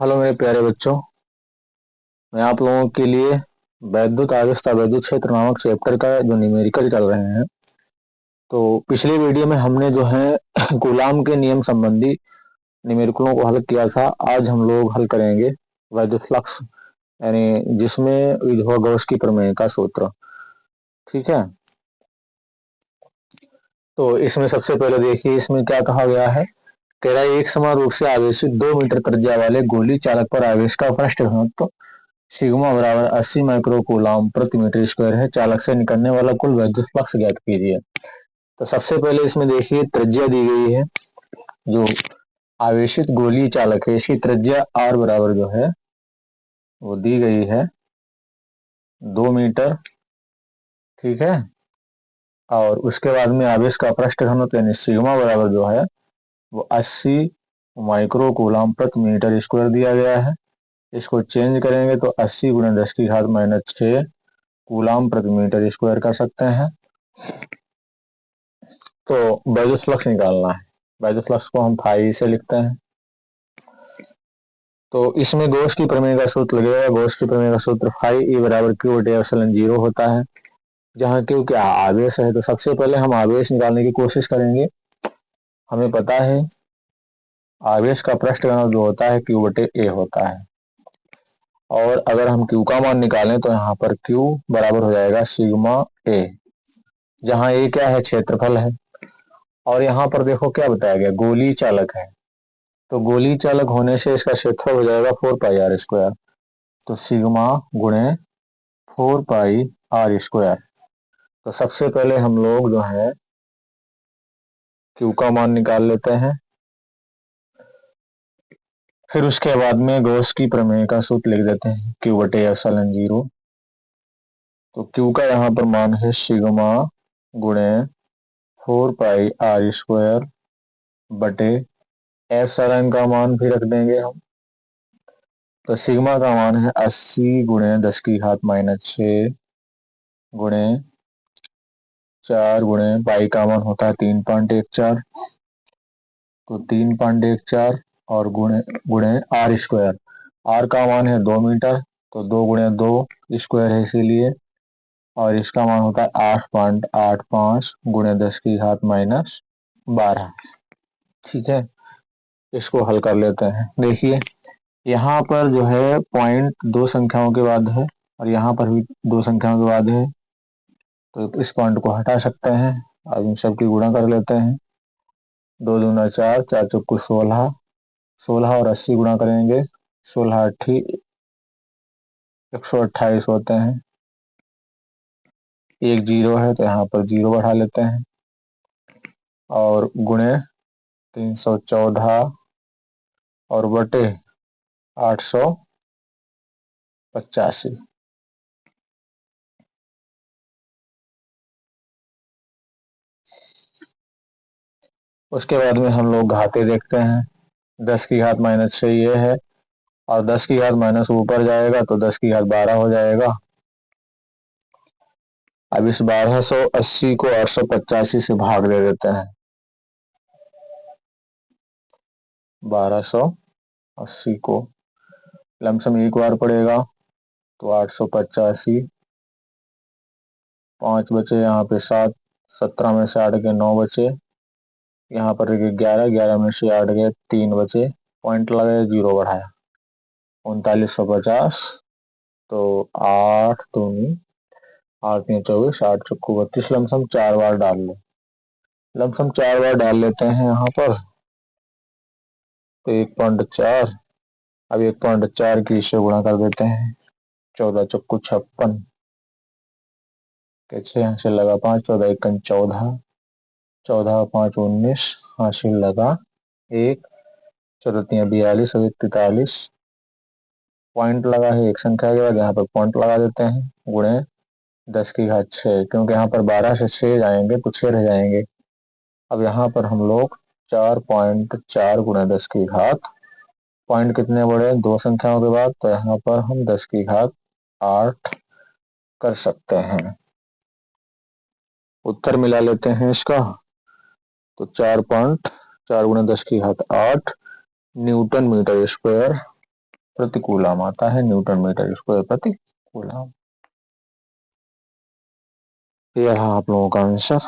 Hello मेरे प्यारे बच्चों। मैं आप लोगों के लिए वैद्युत आवेश वैद्युत क्षेत्र नामक चैप्टर का जो न्यूमेरिकल चल रहे हैं। तो पिछले वीडियो में हमने जो है कूलाम के नियम संबंधी न्यूमेरिकलों को हल किया था। आज हम लोग हल करेंगे वैद्युत फ्लक्स, यानी जिसमें विधवा गॉस की प्रमेय का सूत्र। ठीक है। तो इसमें सबसे पहले देखिए, इसमें क्या कहा गया है। कह रहा है एक समान रूप से आवेशित 2 मीटर त्रिज्या वाले गोली चालक पर आवेश का पृष्ठ घनत्व सिग्मा बराबर 80 माइक्रो कूलाम प्रति मीटर स्क्वायर है। चालक से निकलने वाला कुल वैद्युत फ्लक्स ज्ञात कीजिए। तो सबसे पहले इसमें देखिए त्रिज्या दी गई है। जो आवेशित गोली चालक है इसकी त्रिज्या आर बराबर जो है वो दी गई है 2 मीटर। ठीक है। और उसके बाद में आवेश का पृष्ठ घनत्व यानी सिग्मा बराबर जो है वो 80 माइक्रो कूलाम प्रति मीटर स्क्वायर दिया गया है। इसको चेंज करेंगे तो 80 गुणा 10 की घात -6 कूलाम प्रति मीटर स्क्वायर कर सकते हैं। तो वैद्युत फ्लक्स निकालना है। वैद्युत फ्लक्स को हम फाई से लिखते हैं। तो इसमें गॉस की प्रमेय का सूत्र लगेगा। गॉस की प्रमेय का सूत्र फाई ई बराबर क्यू बटे एप्सिलॉन जीरो होता है। जहाँ क्यू क्या आवेश है, तो सबसे पहले हम आवेश निकालने की कोशिश करेंगे। हमें पता है आवेश का पृष्ठ घनत्व जो होता है क्यू बटे ए होता है। और अगर हम क्यू का मान निकालें तो यहाँ पर क्यू बराबर हो जाएगा सिग्मा ए, जहाँ ए क्या है, क्षेत्रफल है। और यहाँ पर देखो क्या बताया गया, गोली चालक है। तो गोली चालक होने से इसका क्षेत्रफल हो जाएगा 4 पाई r स्क्वायर। तो सिग्मा गुणे 4 पाई r स्क्वायर। तो सबसे पहले हम लोग जो है क्यू का मान निकाल लेते हैं। फिर उसके बाद में गॉस की प्रमेय का सूत्र लिख देते हैं क्यू बटे एप्सिलॉन जीरो। तो क्यू का यहाँ पर मान है सिग्मा गुणे 4 पाई r स्क्वायर बटे एप्सिलॉन का मान भी रख देंगे हम। तो सिग्मा का मान है 80 गुणे 10 की घात -6 गुणे 4 गुणे पाई का मान होता है 3.14। तो 3.14 और गुणे गुणे आर स्क्वायर। आर का मान है 2 मीटर, तो 2 गुणे 2 स्क्वायर है इसीलिए। और इसका मान होता है 8.85 गुणे 10 की घात -12। ठीक है। इसको हल कर लेते हैं। देखिए यहाँ पर जो है पॉइंट दो संख्याओं के बाद है और यहाँ पर भी दो संख्याओं के बाद है। तो इस पॉइंट को हटा सकते हैं। अब इन सब की गुणा कर लेते हैं। 2 दूना 4, 4 चौको 16, 16 और 80 गुणा करेंगे। 16 128 होते हैं। एक जीरो है तो यहाँ पर जीरो बढ़ा लेते हैं। और गुणे 314 और बटे 885। उसके बाद में हम लोग घाते देखते हैं। 10 की घात -6 ये है और 10 की घात- ऊपर जाएगा तो 10 की घात 12 हो जाएगा। अब इस 1280 को 885 से भाग दे देते हैं। 1280 को लमसम एक बार पड़ेगा तो 885। 5 बचे यहाँ पे 7, 17 में से 8 गए 9 बचे। यहाँ पर 11, 11 में से 8 गए 3 बचे। पॉइंट लगाए, जीरो बढ़ाया, 3950। तो 8 दूनी 8 × 24, 8 × 32, लमसम 4 बार डाल लो। लमसम 4 बार डाल लेते हैं यहाँ पर। तो 1.4। अब 1.4 की इससे गुणा कर देते हैं। 14 चौको 56 के 6 हासिल लगा 5, 14 × 1 = 14, 14 × 5 = 19, हासिल लगा 1, 14 × 3 = 42 और 1 × 43। पॉइंट लगा है एक संख्या के बाद, यहाँ पर पॉइंट लगा देते हैं। गुणे 10 की घात 6, क्योंकि यहाँ पर 12 से 6 जाएंगे तो 6 रह जाएंगे। अब यहाँ पर हम लोग 4.4 गुणे 10 की घात, पॉइंट कितने बड़े दो संख्याओं के बाद, तो यहाँ पर हम 10 की घात 8 कर सकते हैं। उत्तर मिला लेते हैं इसका। तो 4.4 गुणे 10 की घात 8 न्यूटन मीटर स्क्वायर प्रति कूलम आता है, न्यूटन मीटर स्क्वायर प्रति कूलम। ये रहा आप लोगों का आंसर।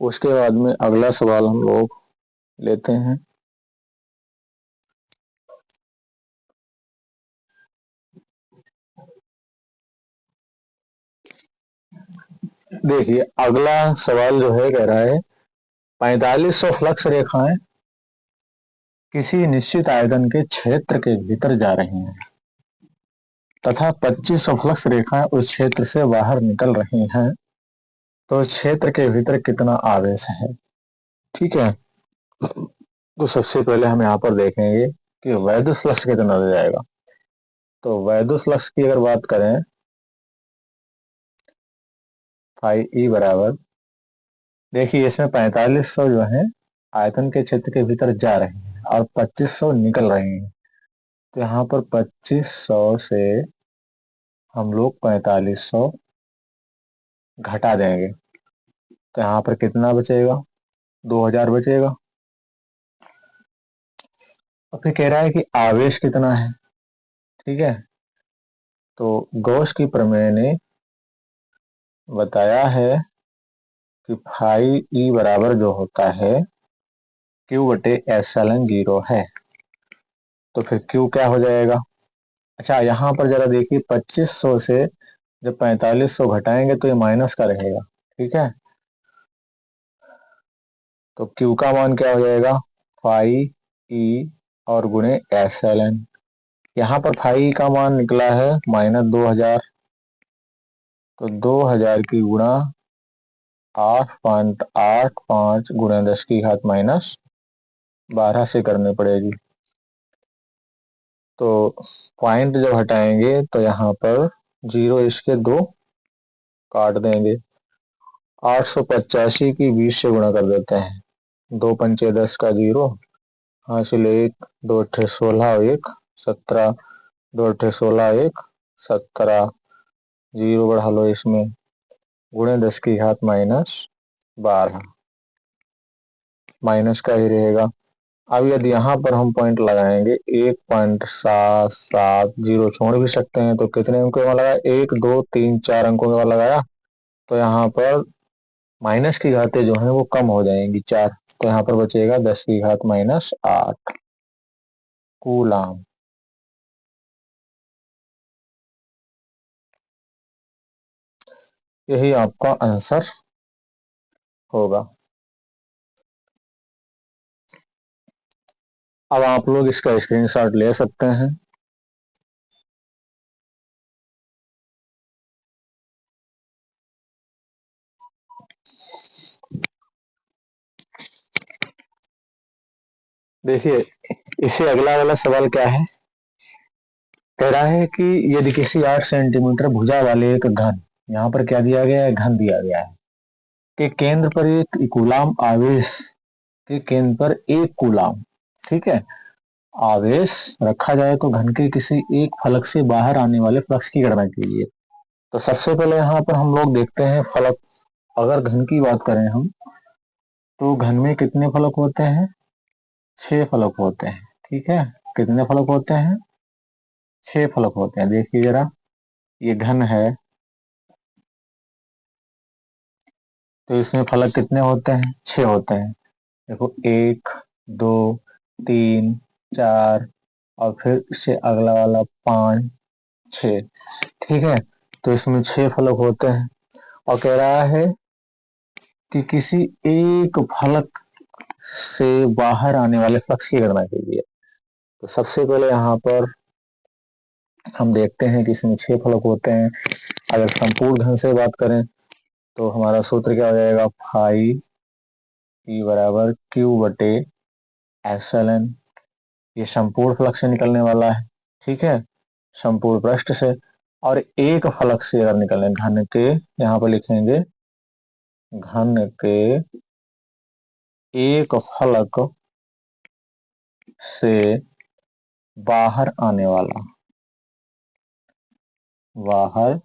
उसके बाद में अगला सवाल हम लोग लेते हैं। देखिए अगला सवाल जो है कह रहा है 4500 फ्लक्स रेखाएं किसी निश्चित आयतन के क्षेत्र के भीतर जा रही हैं तथा 2500 फ्लक्स रेखाएं उस क्षेत्र से बाहर निकल रही हैं, तो क्षेत्र के भीतर कितना आवेश है। ठीक है, तो सबसे पहले हम यहाँ पर देखेंगे कि वैद्युत फ्लक्स कितना हो जाएगा। तो वैद्युत फ्लक्स की अगर बात करें फाई ई बराबर, देखिए इसमें 4500 जो है आयतन के क्षेत्र के भीतर जा रहे हैं और 2500 निकल रहे हैं। तो यहाँ पर 2500 से हम लोग 4500 घटा देंगे, तो यहाँ पर कितना बचेगा, 2000 बचेगा। और फिर कह रहा है कि आवेश कितना है। ठीक है, तो गॉस की प्रमेय ने बताया है कि फाई ई बराबर जो होता है क्यू बटे एप्सिलॉन 0 है। तो फिर क्यू क्या हो जाएगा। अच्छा यहाँ पर जरा देखिए 2500 से जब 4500 घटाएंगे तो ये माइनस का रहेगा। ठीक है, तो क्यू का मान क्या हो जाएगा, फाई ई और गुणे एप्सिलॉन। यहाँ पर फाई का मान निकला है -2000, तो 2000 की गुणा 8.85 गुणा 10 की घात -12 से करनी पड़ेगी। तो पॉइंट जब हटाएंगे तो यहाँ पर 0 इसके 2 काट देंगे। 885 की 20 से गुणा कर देते हैं, 2 पंचे 10 का 0, हासिल 1, 2 अट्ठे 16 और 1 17, 2 अट्ठे 16 1 17, 0 बढ़ा लो इसमें, गुणे 10 की घात -12, माइनस का ही रहेगा। अब यदि यहाँ पर हम पॉइंट लगाएंगे 1.770 छोड़ भी सकते हैं, तो कितने अंकों में लगाया, 1 2 3 4 अंकों में लगाया, तो यहाँ पर माइनस की घातें जो है वो कम हो जाएंगी 4, तो यहाँ पर बचेगा 10 की घात -8 कूलाम। यही आपका आंसर होगा। अब आप लोग इसका स्क्रीनशॉट ले सकते हैं। देखिए इससे अगला वाला सवाल क्या है, कह रहा है कि यदि किसी 8 सेंटीमीटर भुजा वाले एक घन, यहाँ पर क्या दिया गया है, घन दिया गया है, के केंद्र पर एक कूलाम आवेश, के केंद्र पर एक कूलाम, ठीक है, आवेश रखा जाए तो घन के किसी एक फलक से बाहर आने वाले फ्लक्स की गणना कीजिए। तो सबसे पहले यहाँ पर हम लोग देखते हैं फलक। अगर घन की बात करें हम, तो घन में कितने फलक होते हैं, 6 फलक होते हैं। ठीक है, कितने फलक होते हैं, 6 फलक होते हैं। देखिए जरा, ये घन है तो इसमें फलक कितने होते हैं, 6 होते हैं। देखो 1 2 3 4 और फिर इससे अगला वाला 5 6। ठीक है, तो इसमें 6 फलक होते हैं और कह रहा है कि किसी एक फलक से बाहर आने वाले फ्लक्स की गणना कीजिए। तो सबसे पहले यहाँ पर हम देखते हैं कि इसमें 6 फलक होते हैं। अगर संपूर्ण घन से बात करें तो हमारा सूत्र क्या हो जाएगा, फाई ई बराबर क्यू बटे एप्सिलॉन, ये संपूर्ण फलक से निकलने वाला है। ठीक है, संपूर्ण पृष्ठ से। और एक फलक से अगर निकलने, घन के, यहाँ पर लिखेंगे घन के एक फलक से बाहर आने वाला, बाहर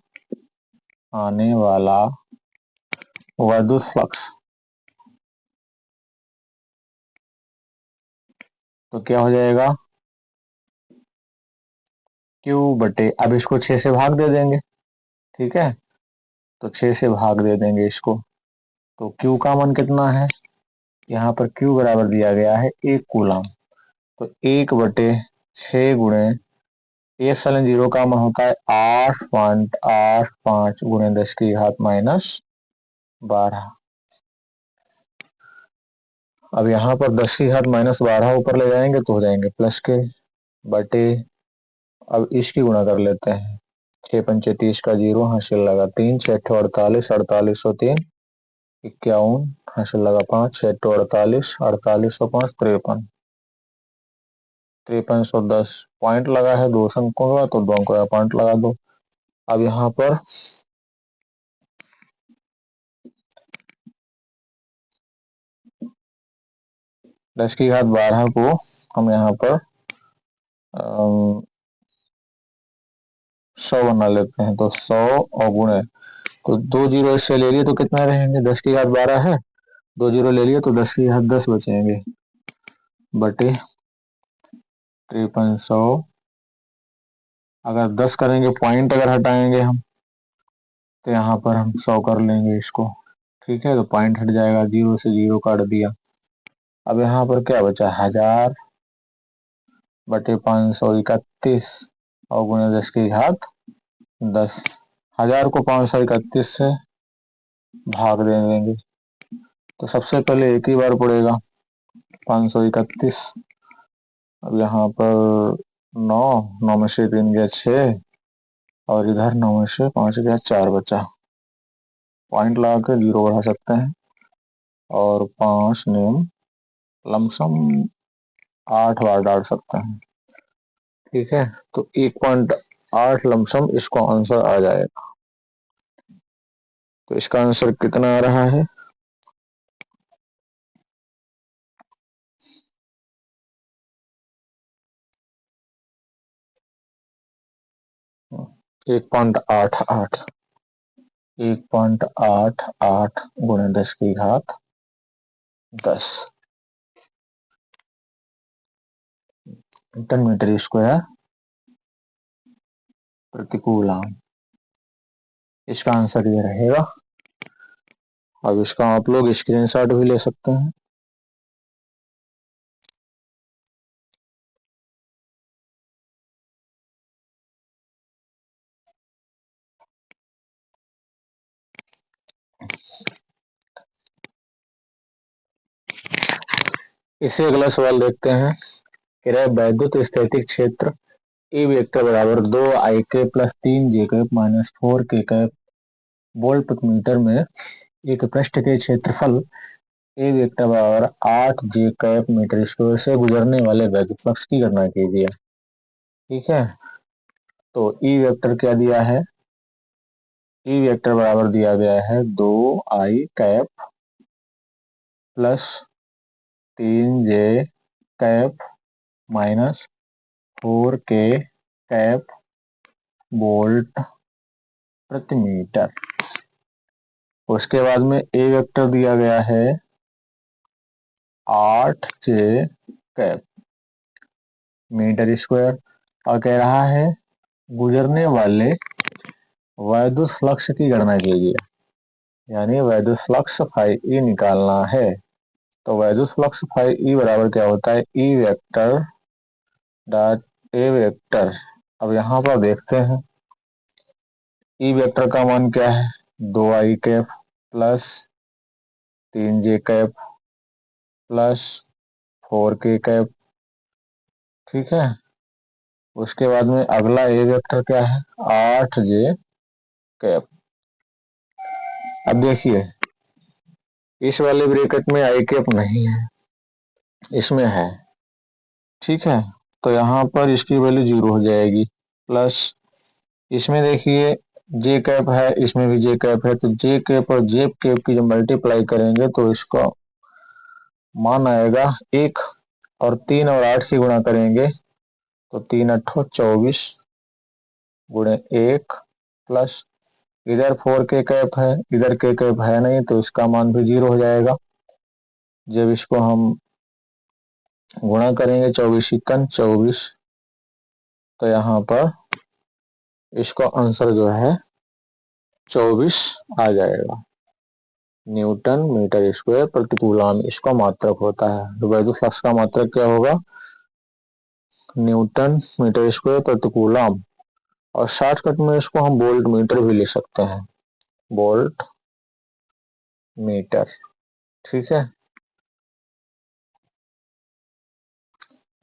आने वाला विद्युत फ्लक्स, तो क्या हो जाएगा क्यू बटे, अब इसको 6 से भाग दे देंगे, ठीक है, तो 6 से भाग दे देंगे इसको। तो क्यू का मान कितना है, यहाँ पर क्यू बराबर दिया गया है 1 कूलम। तो 1/6 गुणे एप्सिलॉन जीरो का मान होता है 8.85 गुणे 10⁻⁻12। अब यहाँ पर 10⁻⁻12 ऊपर ले जाएंगे तो हो जाएंगे प्लस के बटे, अब इसकी गुणा कर लेते हैं, 6×5 = 30 का 0 हासिल लगा 3, 6 48, 4803 51 हासिल लगा 5, 6 48, 4805 53, 5310 पॉइंट लगा है 2 अंकों का, तो 2 अंकों का पॉइंट लगा दो। अब यहाँ पर 10⁻12 को हम यहाँ पर 100 बना लेते हैं, तो 100 और गुणे, तो 2 जीरो इससे ले लिए तो कितना रहेंगे, 10⁻12 है, 2 जीरो ले लिए तो 10⁻10 बचेंगे बटे 5300। अगर 10 करेंगे पॉइंट अगर हटाएंगे हम, तो यहाँ पर हम 100 कर लेंगे इसको, ठीक है, तो पॉइंट हट जाएगा, 0 से 0 काट दिया। अब यहाँ पर क्या बचा, 1000 बटे 531 और गुणे 10⁻10, 1000 को 531 से भाग दे देंगे, तो सबसे पहले एक ही बार पड़ेगा 531। अब यहाँ पर 9, 9 में से 3 गया 6, और इधर 9 में से 5 गया 4 बचा, पॉइंट लगा के 0 बढ़ा सकते हैं, और 5 नेम लमसम 8 बार डाल सकते हैं, ठीक है, तो 1.8 लमसम इसको आंसर आ जाएगा। तो इसका आंसर कितना आ रहा है, 1.88, 1.88 गुणे 10⁻10 न्यूटन मीटर स्क्वायर प्रतिकूलम। इसका आंसर ये रहेगा। अब इसका आप लोग स्क्रीनशॉट भी ले सकते हैं। इसे अगला सवाल देखते हैं कि वैद्युत स्थैतिक क्षेत्र ए वेक्टर बराबर 2ik plus 3j cap minus 4k cap volt प्रति मीटर में एक पृष्ठ के क्षेत्रफल ए वेक्टर बराबर 8j कैप मीटर स्क्वायर से गुजरने वाले वैद्युत फ्लक्स की गणना कीजिए। ठीक है, तो ई वेक्टर क्या दिया है, ई वेक्टर बराबर दिया गया है 2i cap plus 3j cap minus 4k cap volt प्रति मीटर। उसके बाद में ए वेक्टर दिया गया है 8j कैप मीटर स्क्वायर, और कह रहा है गुजरने वाले वैद्युत फ्लक्स की गणना कीजिए, यानी वैद्युत फ्लक्स फाई ई निकालना है। तो वैद्युत फ्लक्स फाई ई बराबर क्या होता है, E vector dot A vector. अब यहाँ पर देखते हैं ई वेक्टर का मान क्या है, 2i cap plus 3j cap plus 4k cap. ठीक है, उसके बाद में अगला ए वेक्टर क्या है, 8j कैप। अब देखिए इस वाले ब्रैकेट में आई कैप नहीं है, इसमें है, ठीक है, तो यहाँ पर इसकी वैल्यू 0 हो जाएगी। प्लस इसमें देखिए जे कैप है, इसमें भी जे कैप है, तो जे कैप और जे कैप की जब मल्टीप्लाई करेंगे तो इसका मान आएगा 1, और 3 और 8 की गुणा करेंगे तो 3 8 24 गुणे 1 प्लस इधर 4k कैप है, इधर k कैप है नहीं, तो इसका मान भी 0 हो जाएगा। जब इसको हम गुणा करेंगे 24 इक्कन 24, तो यहाँ पर इसका आंसर जो है 24 आ जाएगा। न्यूटन मीटर स्क्वायर प्रति कूलम इसका मात्रक होता है। तो वैल्यू फ्लक्स का मात्रक क्या होगा? न्यूटन मीटर स्क्वायर प्रति कूलम, और शॉर्टकट में इसको हम वोल्ट मीटर भी लिख सकते हैं, वोल्ट मीटर। ठीक है,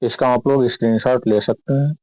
इसका आप लोग स्क्रीनशॉट ले सकते हैं।